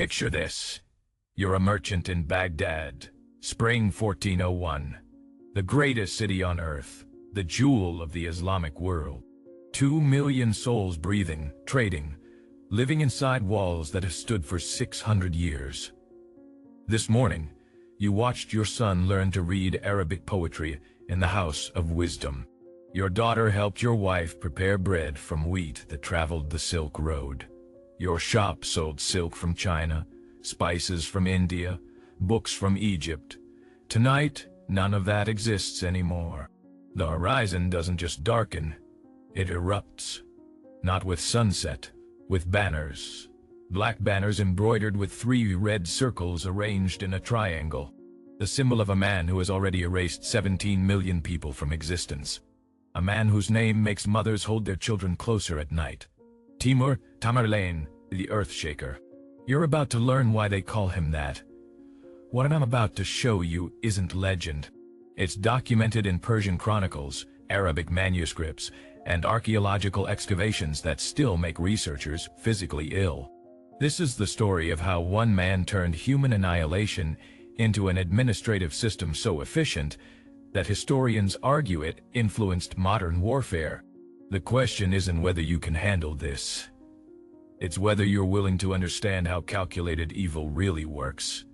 Picture this. You're a merchant in Baghdad, spring 1401. The greatest city on earth, the jewel of the Islamic world. 2 million souls breathing, trading, living inside walls that have stood for 600 years. This morning, you watched your son learn to read Arabic poetry in the House of Wisdom. Your daughter helped your wife prepare bread from wheat that traveled the Silk Road. Your shop sold silk from China, spices from India, books from Egypt. Tonight, none of that exists anymore. The horizon doesn't just darken, it erupts. Not with sunset, with banners. Black banners embroidered with 3 red circles arranged in a triangle. The symbol of a man who has already erased 17 million people from existence. A man whose name makes mothers hold their children closer at night. Tamerlane, the Earthshaker. You're about to learn why they call him that. What I'm about to show you isn't legend. It's documented in Persian chronicles, Arabic manuscripts, and archaeological excavations that still make researchers physically ill. This is the story of how one man turned human annihilation into an administrative system so efficient that historians argue it influenced modern warfare. The question isn't whether you can handle this. It's whether you're willing to understand how calculated evil really works.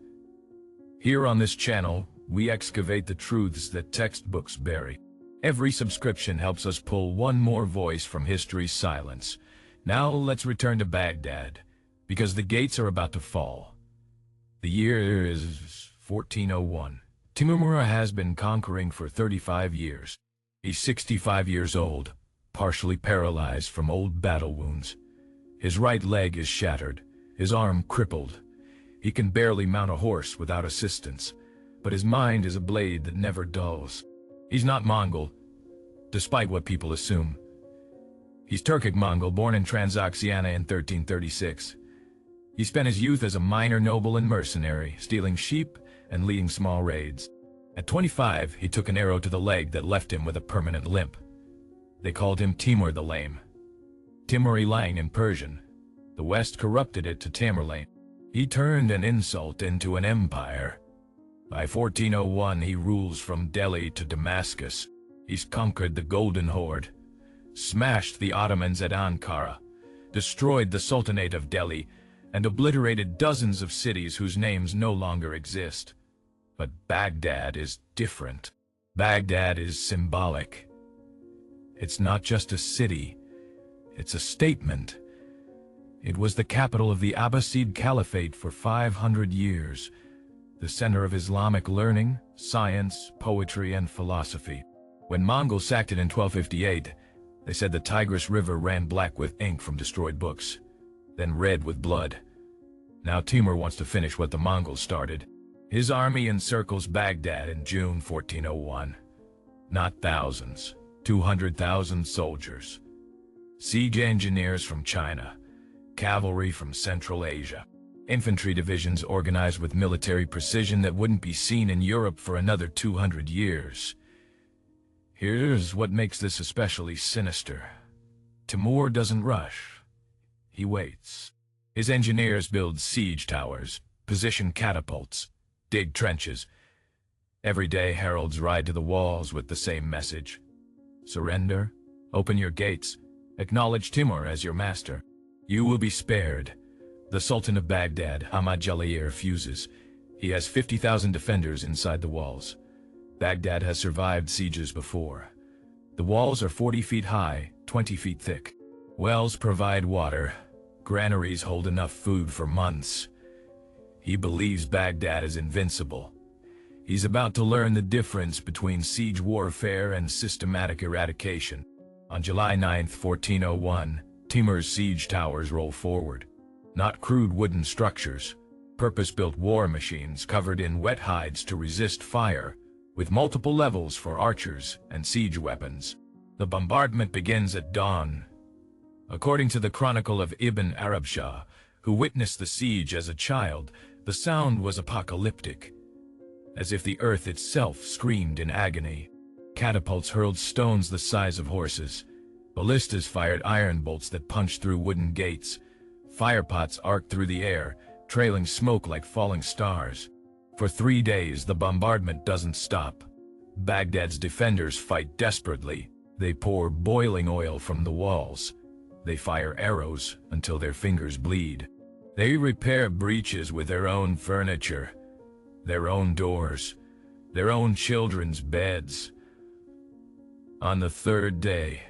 Here on this channel, we excavate the truths that textbooks bury. Every subscription helps us pull one more voice from history's silence. Now let's return to Baghdad, because the gates are about to fall. The year is 1401. Timur has been conquering for 35 years. He's 65 years old, partially paralyzed from old battle wounds. His right leg is shattered, his arm crippled. He can barely mount a horse without assistance, but his mind is a blade that never dulls. He's not Mongol, despite what people assume. He's Turkic-Mongol, born in Transoxiana in 1336. He spent his youth as a minor noble and mercenary, stealing sheep and leading small raids. At 25, he took an arrow to the leg that left him with a permanent limp. They called him Timur the Lame. Timur-Ilang in Persian. The West corrupted it to Tamerlane. He turned an insult into an empire. By 1401, he rules from Delhi to Damascus. He's conquered the Golden Horde, smashed the Ottomans at Ankara, destroyed the Sultanate of Delhi, and obliterated dozens of cities whose names no longer exist. But Baghdad is different. Baghdad is symbolic. It's not just a city, it's a statement. It was the capital of the Abbasid Caliphate for 500 years, the center of Islamic learning, science, poetry, and philosophy. When Mongols sacked it in 1258, they said the Tigris River ran black with ink from destroyed books, then red with blood. Now Timur wants to finish what the Mongols started. His army encircles Baghdad in June 1401. Not thousands, 200,000 soldiers. Siege engineers from China, cavalry from Central Asia. Infantry divisions organized with military precision that wouldn't be seen in Europe for another 200 years. Here's what makes this especially sinister. Timur doesn't rush. He waits. His engineers build siege towers, position catapults, dig trenches. Every day heralds ride to the walls with the same message. Surrender, open your gates, acknowledge Timur as your master. You will be spared. The Sultan of Baghdad, Ahmad Jalali, refuses. He has 50,000 defenders inside the walls. Baghdad has survived sieges before. The walls are 40 feet high, 20 feet thick. Wells provide water. Granaries hold enough food for months. He believes Baghdad is invincible. He's about to learn the difference between siege warfare and systematic eradication. On July 9, 1401, Timur's siege towers roll forward. Not crude wooden structures, purpose-built war machines covered in wet hides to resist fire, with multiple levels for archers and siege weapons. The bombardment begins at dawn. According to the Chronicle of Ibn Arabshah, who witnessed the siege as a child, the sound was apocalyptic, as if the earth itself screamed in agony. Catapults hurled stones the size of horses. Ballistas fired iron bolts that punched through wooden gates. Firepots arced through the air, trailing smoke like falling stars. For 3 days, the bombardment doesn't stop. Baghdad's defenders fight desperately. They pour boiling oil from the walls. They fire arrows until their fingers bleed. They repair breaches with their own furniture, their own doors, their own children's beds. On the 3rd day,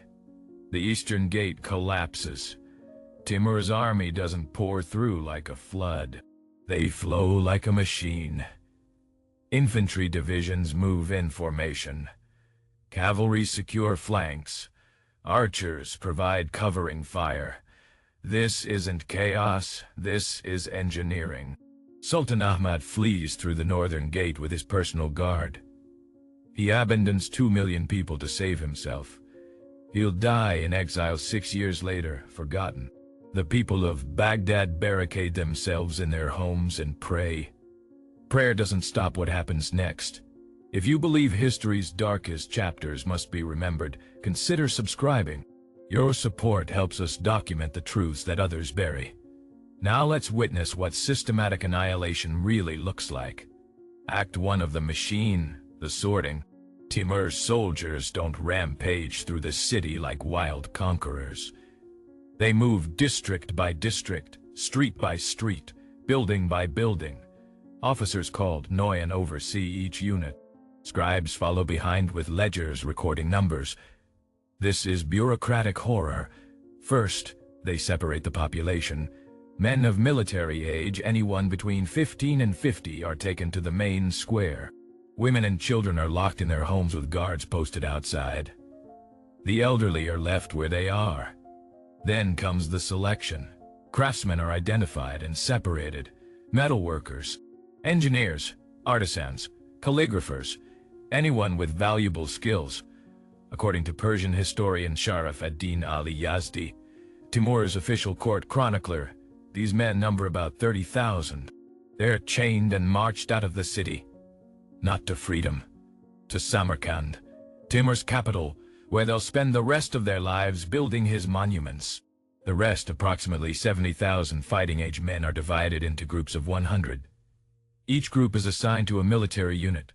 the eastern gate collapses. Timur's army doesn't pour through like a flood. They flow like a machine. Infantry divisions move in formation. Cavalry secure flanks. Archers provide covering fire. This isn't chaos, this is engineering. Sultan Ahmad flees through the northern gate with his personal guard. He abandons 2 million people to save himself. He'll die in exile 6 years later, forgotten. The people of Baghdad barricade themselves in their homes and pray. Prayer doesn't stop what happens next. If you believe history's darkest chapters must be remembered, consider subscribing. Your support helps us document the truths that others bury. Now let's witness what systematic annihilation really looks like. Act 1 of The Machine, the sorting. Timur's soldiers don't rampage through the city like wild conquerors. They move district by district, street by street, building by building. Officers called Noyan oversee each unit. Scribes follow behind with ledgers recording numbers. This is bureaucratic horror. First, they separate the population. Men of military age, anyone between 15 and 50, are taken to the main square. Women and children are locked in their homes with guards posted outside. The elderly are left where they are. Then comes the selection. Craftsmen are identified and separated. Metalworkers, engineers, artisans, calligraphers, anyone with valuable skills. According to Persian historian Sharaf ad-Din Ali Yazdi, Timur's official court chronicler, these men number about 30,000. They're chained and marched out of the city. Not to freedom, to Samarkand, Timur's capital, where they'll spend the rest of their lives building his monuments. The rest, approximately 70,000 fighting-age men, are divided into groups of 100. Each group is assigned to a military unit.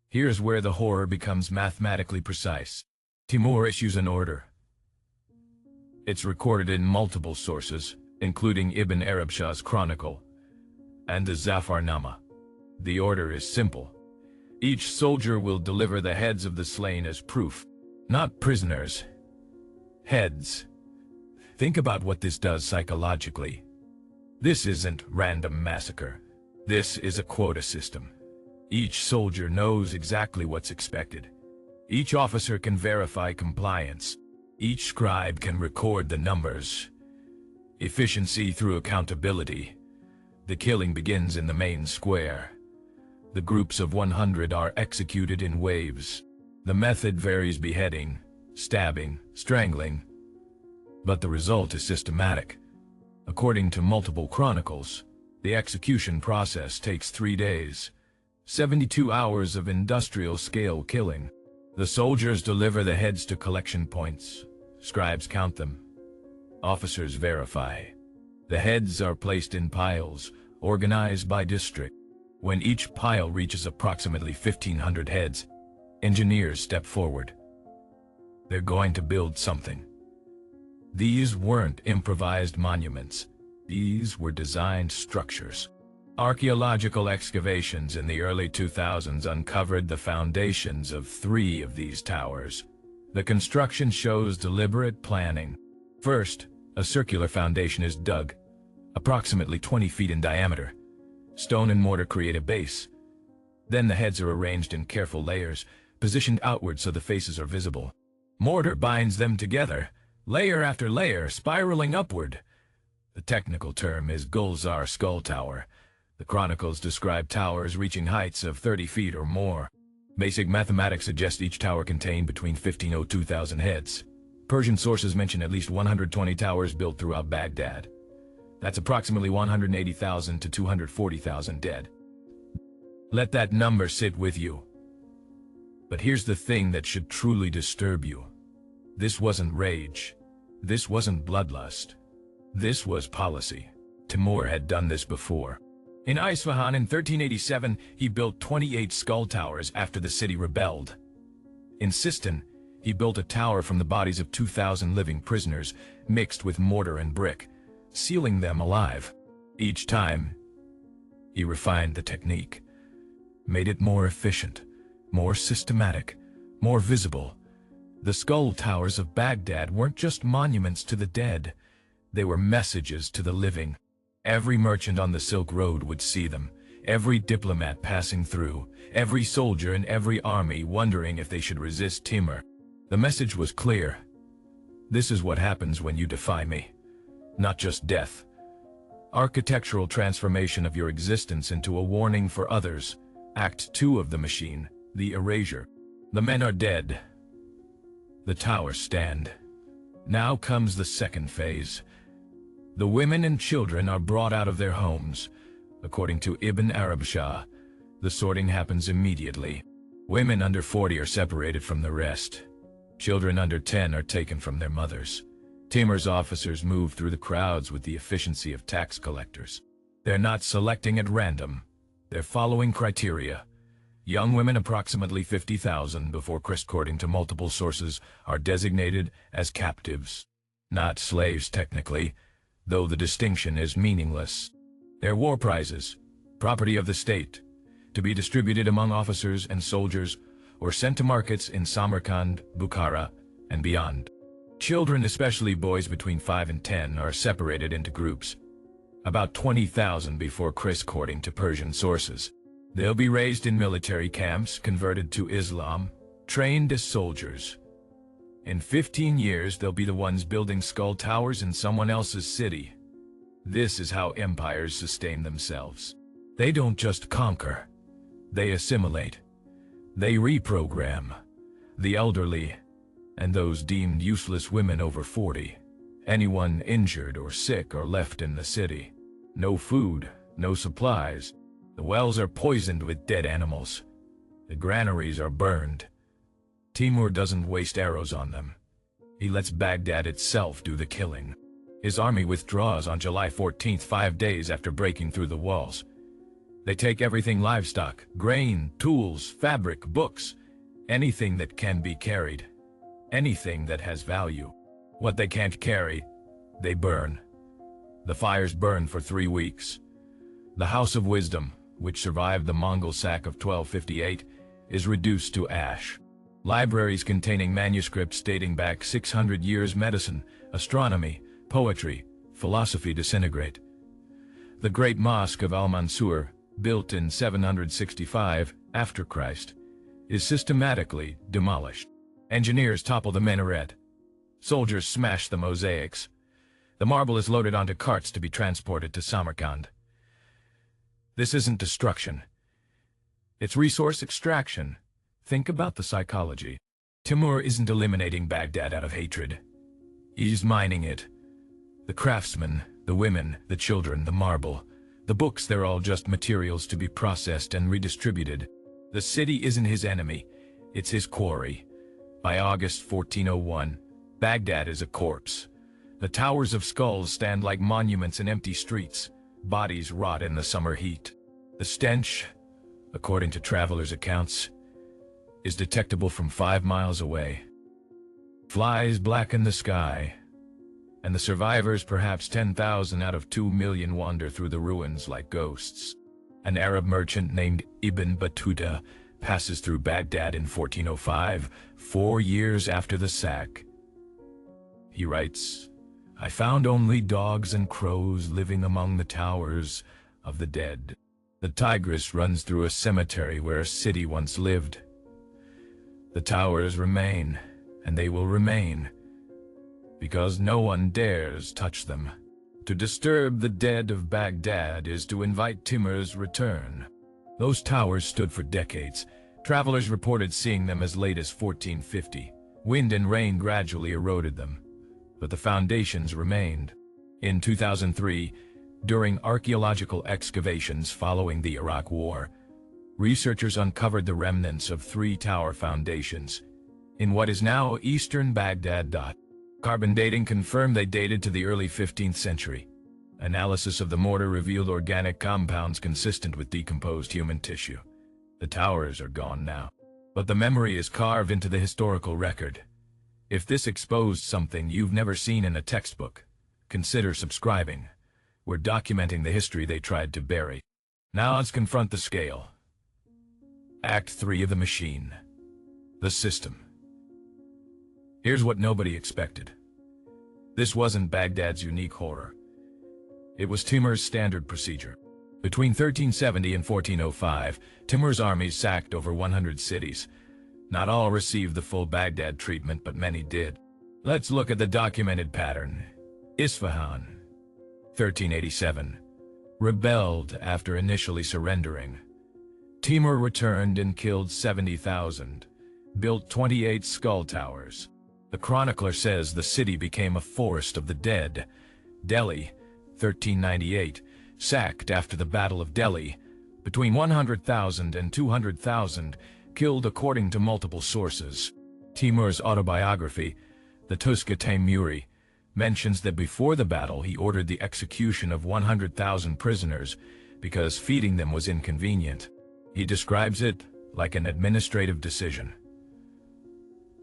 Here's where the horror becomes mathematically precise. Timur issues an order. It's recorded in multiple sources, including Ibn Arabshah's Chronicle and the Zafarnama. The order is simple. Each soldier will deliver the heads of the slain as proof. Not prisoners. Heads. Think about what this does psychologically. This isn't random massacre. This is a quota system. Each soldier knows exactly what's expected. Each officer can verify compliance. Each scribe can record the numbers. Efficiency through accountability. The killing begins in the main square. The groups of 100 are executed in waves. The method varies: beheading, stabbing, strangling. But the result is systematic. According to multiple chronicles, the execution process takes 3 days, 72 hours of industrial-scale killing. The soldiers deliver the heads to collection points. Scribes count them. Officers verify. The heads are placed in piles, organized by district. When each pile reaches approximately 1,500 heads, engineers step forward. They're going to build something. These weren't improvised monuments. These were designed structures. Archaeological excavations in the early 2000s uncovered the foundations of 3 of these towers. The construction shows deliberate planning. First, a circular foundation is dug, approximately 20 feet in diameter. Stone and mortar create a base. Then the heads are arranged in careful layers, positioned outward so the faces are visible. Mortar binds them together, layer after layer, spiraling upward. The technical term is Gulzar Skull Tower. The chronicles describe towers reaching heights of 30 feet or more. Basic mathematics suggest each tower contained between 15,000 and 2,000 heads. Persian sources mention at least 120 towers built throughout Baghdad. That's approximately 180,000 to 240,000 dead. Let that number sit with you. But here's the thing that should truly disturb you. This wasn't rage. This wasn't bloodlust. This was policy. Timur had done this before. In Isfahan in 1387, he built 28 skull towers after the city rebelled. In Sistan, he built a tower from the bodies of 2,000 living prisoners, mixed with mortar and brick, sealing them alive. Each time, he refined the technique, made it more efficient, more systematic, more visible. The skull towers of Baghdad weren't just monuments to the dead, they were messages to the living. Every merchant on the Silk Road would see them, every diplomat passing through, every soldier in every army wondering if they should resist Timur. The message was clear. This is what happens when you defy me. Not just death. Architectural transformation of your existence into a warning for others. Act 2 of the machine, the erasure. The men are dead. The towers stand. Now comes the second phase. The women and children are brought out of their homes. According to Ibn Arab Shah, the sorting happens immediately. Women under 40 are separated from the rest. Children under 10 are taken from their mothers. Timur's officers move through the crowds with the efficiency of tax collectors. They're not selecting at random. They're following criteria. Young women, approximately 50,000 before Christ, according to multiple sources, are designated as captives. Not slaves technically, though the distinction is meaningless. They're war prizes, property of the state, to be distributed among officers and soldiers or sent to markets in Samarkand, Bukhara, and beyond. Children, especially boys between 5 and 10, are separated into groups. About 20,000 before Christ, according to Persian sources. They'll be raised in military camps, converted to Islam, trained as soldiers. In 15 years, they'll be the ones building skull towers in someone else's city. This is how empires sustain themselves. They don't just conquer. They assimilate. They reprogram. The elderly, and those deemed useless women over 40. Anyone injured or sick are left in the city. No food, no supplies. The wells are poisoned with dead animals. The granaries are burned. Timur doesn't waste arrows on them. He lets Baghdad itself do the killing. His army withdraws on July 14th, 5 days after breaking through the walls. They take everything: livestock, grain, tools, fabric, books, anything that can be carried, anything that has value. What they can't carry, they burn. The fires burn for 3 weeks. The House of Wisdom, which survived the Mongol sack of 1258, is reduced to ash. Libraries containing manuscripts dating back 600 years, medicine, astronomy, poetry, philosophy disintegrate. The Great Mosque of Al-Mansur, built in 765 after Christ, is systematically demolished. Engineers topple the minaret. Soldiers smash the mosaics. The marble is loaded onto carts to be transported to Samarkand. This isn't destruction. It's resource extraction. Think about the psychology. Timur isn't eliminating Baghdad out of hatred. He's mining it. The craftsmen, the women, the children, the marble, the books, they're all just materials to be processed and redistributed. The city isn't his enemy, it's his quarry. By August 1401, Baghdad is a corpse. The towers of skulls stand like monuments in empty streets. Bodies rot in the summer heat. The stench, according to travelers' accounts, is detectable from 5 miles away. Flies blacken the sky, and the survivors, perhaps 10,000 out of 2 million, wander through the ruins like ghosts. An Arab merchant named Ibn Battuta passes through Baghdad in 1405, 4 years after the sack. He writes, "I found only dogs and crows living among the towers of the dead. The Tigris runs through a cemetery where a city once lived. The towers remain, and they will remain, because no one dares touch them. To disturb the dead of Baghdad is to invite Timur's return." Those towers stood for decades. Travelers reported seeing them as late as 1450. Wind and rain gradually eroded them, but the foundations remained. In 2003, during archaeological excavations following the Iraq War, researchers uncovered the remnants of 3 tower foundations in what is now eastern Baghdad. Carbon dating confirmed they dated to the early 15th century. Analysis of the mortar revealed organic compounds consistent with decomposed human tissue. The towers are gone now, but the memory is carved into the historical record. If this exposed something you've never seen in a textbook, consider subscribing. We're documenting the history they tried to bury. Now let's confront the scale. Act 3 of the machine. The system. Here's what nobody expected. This wasn't Baghdad's unique horror. It was Timur's standard procedure. Between 1370 and 1405, Timur's armies sacked over 100 cities. Not all received the full Baghdad treatment, but many did. Let's look at the documented pattern. Isfahan, 1387, rebelled after initially surrendering. Timur returned and killed 70,000, built 28 skull towers. The chronicler says the city became a forest of the dead. Delhi, 1398, sacked after the Battle of Delhi. Between 100,000 and 200,000, killed according to multiple sources. Timur's autobiography, the Tuska Temuri, mentions that before the battle he ordered the execution of 100,000 prisoners because feeding them was inconvenient. He describes it like an administrative decision.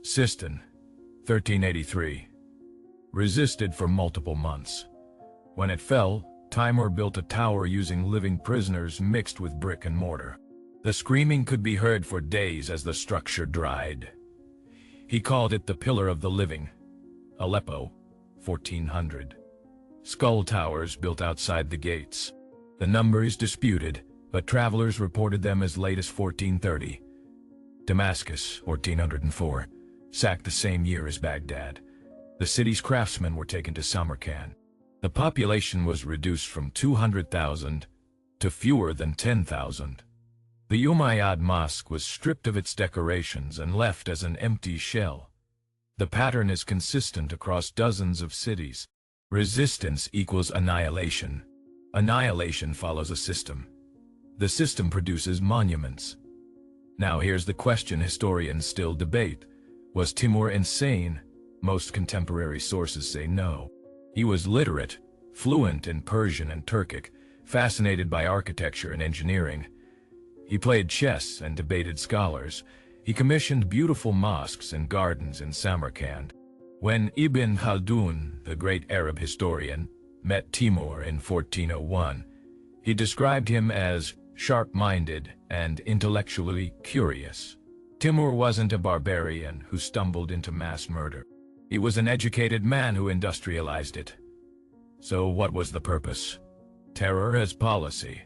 Sistan, 1383, resisted for multiple months. When it fell, Timur built a tower using living prisoners mixed with brick and mortar. The screaming could be heard for days as the structure dried. He called it the Pillar of the Living. Aleppo, 1400. Skull towers built outside the gates. The number is disputed, but travelers reported them as late as 1430. Damascus, 1404, sacked the same year as Baghdad. The city's craftsmen were taken to Samarkand. The population was reduced from 200,000 to fewer than 10,000. The Umayyad Mosque was stripped of its decorations and left as an empty shell. The pattern is consistent across dozens of cities. Resistance equals annihilation. Annihilation follows a system. The system produces monuments. Now here's the question historians still debate. Was Timur insane? Most contemporary sources say no. He was literate, fluent in Persian and Turkic, fascinated by architecture and engineering. He played chess and debated scholars. He commissioned beautiful mosques and gardens in Samarkand. When Ibn Khaldun, the great Arab historian, met Timur in 1401, he described him as sharp-minded and intellectually curious. Timur wasn't a barbarian who stumbled into mass murder. He was an educated man who industrialized it. So what was the purpose? Terror as policy.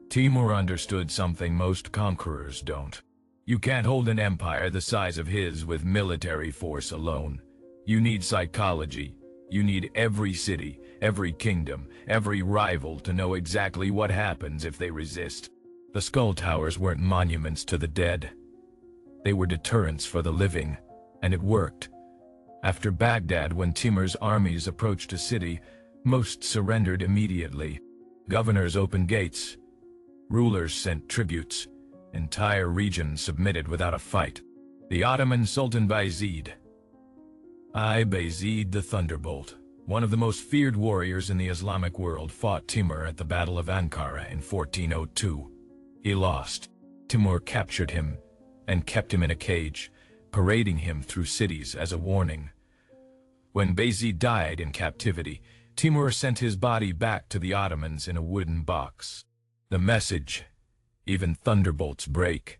Timur understood something most conquerors don't. You can't hold an empire the size of his with military force alone. You need psychology. You need every city, every kingdom, every rival to know exactly what happens if they resist. The skull towers weren't monuments to the dead. They were deterrents for the living, and it worked. After Baghdad, when Timur's armies approached a city, most surrendered immediately. Governors opened gates. Rulers sent tributes. Entire regions submitted without a fight. The Ottoman Sultan Bayezid the Thunderbolt, one of the most feared warriors in the Islamic world, fought Timur at the Battle of Ankara in 1402. He lost. Timur captured him and kept him in a cage, parading him through cities as a warning. When Bayezid died in captivity, Timur sent his body back to the Ottomans in a wooden box. The message: even thunderbolts break.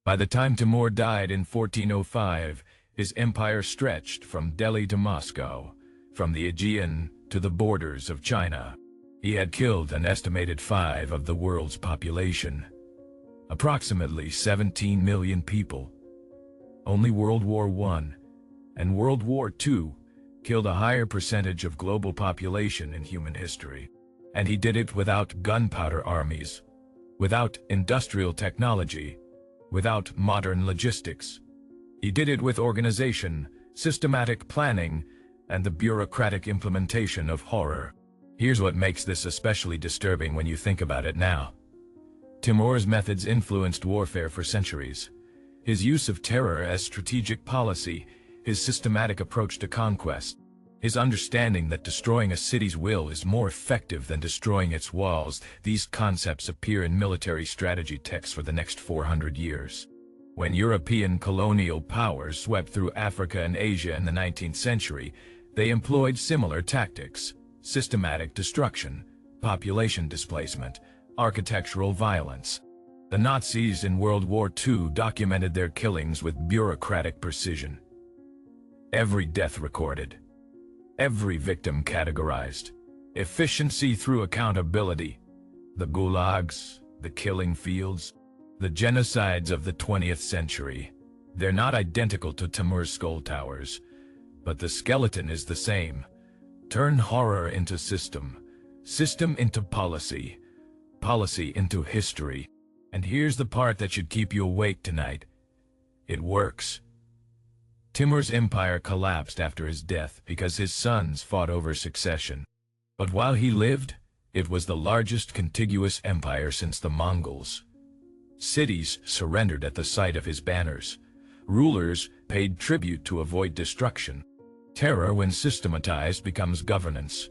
By the time Timur died in 1405, his empire stretched from Delhi to Moscow, from the Aegean to the borders of China. He had killed an estimated 5% of the world's population, approximately 17 million people. Only World War I and World War II killed a higher percentage of global population in human history. And he did it without gunpowder armies, without industrial technology, without modern logistics. He did it with organization, systematic planning, and the bureaucratic implementation of horror. Here's what makes this especially disturbing when you think about it now. Timur's methods influenced warfare for centuries. His use of terror as strategic policy, his systematic approach to conquest. His understanding that destroying a city's will is more effective than destroying its walls. These concepts appear in military strategy texts for the next 400 years. When European colonial powers swept through Africa and Asia in the 19th century, they employed similar tactics: systematic destruction, population displacement, architectural violence. The Nazis in World War II documented their killings with bureaucratic precision. Every death recorded. Every victim categorized. Efficiency through accountability. The gulags, the killing fields, the genocides of the 20th century. They're not identical to Timur's skull towers, but the skeleton is the same. Turn horror into system, system into policy, policy into history. And here's the part that should keep you awake tonight. It works. Timur's empire collapsed after his death because his sons fought over succession. But while he lived, it was the largest contiguous empire since the Mongols. Cities surrendered at the sight of his banners. Rulers paid tribute to avoid destruction. Terror, when systematized, becomes governance.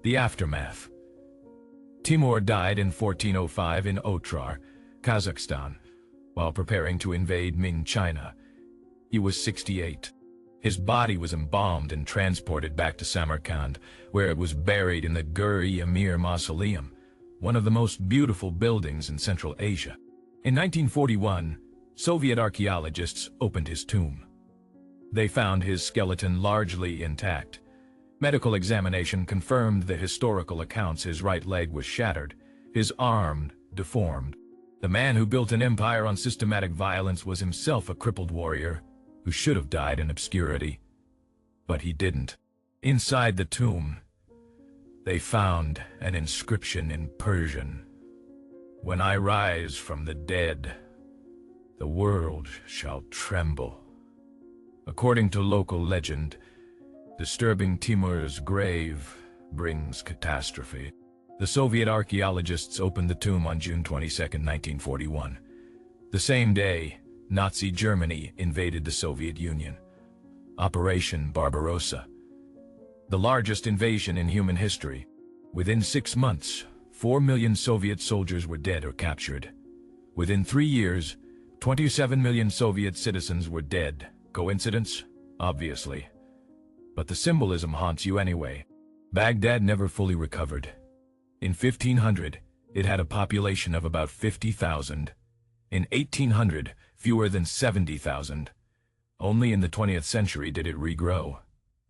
The aftermath. Timur died in 1405 in Otrar, Kazakhstan, while preparing to invade Ming China. He was 68. His body was embalmed and transported back to Samarkand, where it was buried in the Gur-e-Amir Mausoleum, one of the most beautiful buildings in Central Asia. In 1941, Soviet archaeologists opened his tomb. They found his skeleton largely intact. Medical examination confirmed the historical accounts. His right leg was shattered, his arm deformed. The man who built an empire on systematic violence was himself a crippled warrior who should have died in obscurity. But he didn't. Inside the tomb, they found an inscription in Persian. "When I rise from the dead, the world shall tremble." According to local legend, disturbing Timur's grave brings catastrophe. The Soviet archaeologists opened the tomb on June 22, 1941. The same day, Nazi Germany invaded the Soviet Union. Operation Barbarossa. The largest invasion in human history. Within 6 months, 4 million Soviet soldiers were dead or captured. Within 3 years, 27 million Soviet citizens were dead. Coincidence? Obviously. But the symbolism haunts you anyway. Baghdad never fully recovered. In 1500, it had a population of about 50,000. In 1800, fewer than 70,000. Only in the 20th century did it regrow.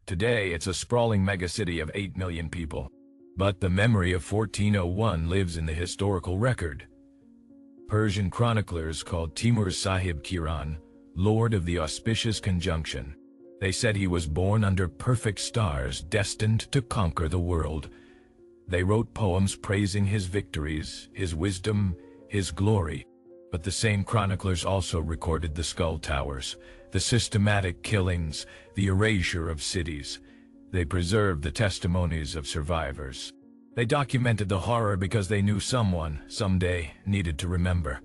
Today, it's a sprawling megacity of 8 million people. But the memory of 1401 lives in the historical record. Persian chroniclers called Timur Sahib Kiran, Lord of the Auspicious Conjunction. They said he was born under perfect stars, destined to conquer the world. They wrote poems praising his victories, his wisdom, his glory. But the same chroniclers also recorded the skull towers, the systematic killings, the erasure of cities. They preserved the testimonies of survivors. They documented the horror because they knew someone, someday, needed to remember.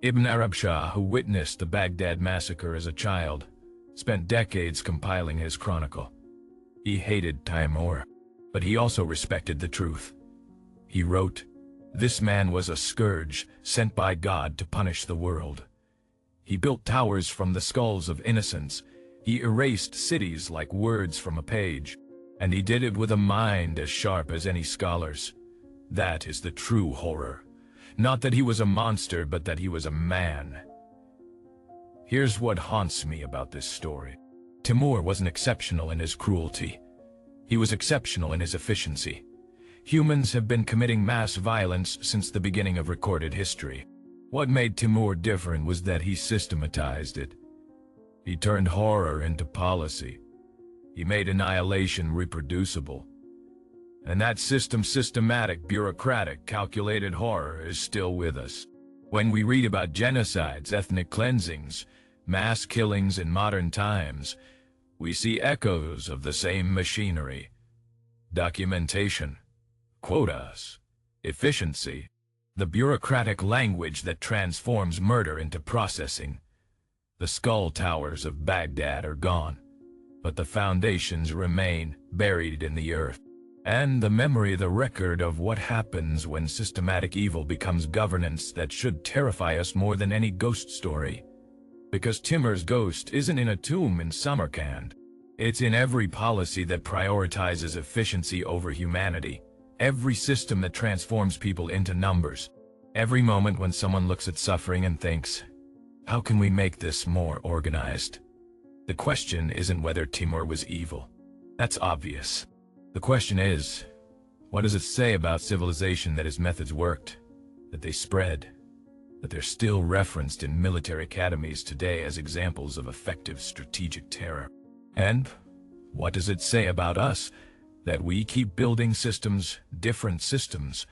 Ibn Arab Shah, who witnessed the Baghdad massacre as a child, spent decades compiling his chronicle. He hated Timur, but he also respected the truth. He wrote, "This man was a scourge sent by God to punish the world. He built towers from the skulls of innocents. He erased cities like words from a page. And he did it with a mind as sharp as any scholar's. That is the true horror. Not that he was a monster, but that he was a man." Here's what haunts me about this story. Timur wasn't exceptional in his cruelty. He was exceptional in his efficiency. Humans have been committing mass violence since the beginning of recorded history. What made Timur different was that he systematized it. He turned horror into policy. He made annihilation reproducible. And that systematic, bureaucratic, calculated horror is still with us. When we read about genocides, ethnic cleansings, mass killings in modern times, we see echoes of the same machinery. Documentation, quotas, efficiency, the bureaucratic language that transforms murder into processing. The skull towers of Baghdad are gone. but the foundations remain buried in the earth. And the memory, the record of what happens when systematic evil becomes governance, that should terrify us more than any ghost story. Because Timur's ghost isn't in a tomb in Samarkand. It's in every policy that prioritizes efficiency over humanity, every system that transforms people into numbers, every moment when someone looks at suffering and thinks, how can we make this more organized? The question isn't whether Timur was evil. That's obvious. The question is, what does it say about civilization that his methods worked, that they spread, that they're still referenced in military academies today as examples of effective strategic terror? And what does it say about us, that we keep building systems, different systems,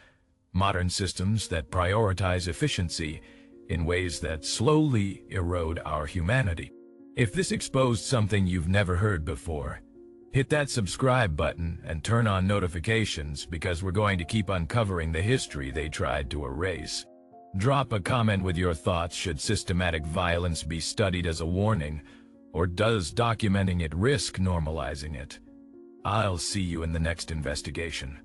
modern systems that prioritize efficiency in ways that slowly erode our humanity? If this exposed something you've never heard before, hit that subscribe button and turn on notifications, because we're going to keep uncovering the history they tried to erase. Drop a comment with your thoughts. Should systematic violence be studied as a warning, or does documenting it risk normalizing it? I'll see you in the next investigation.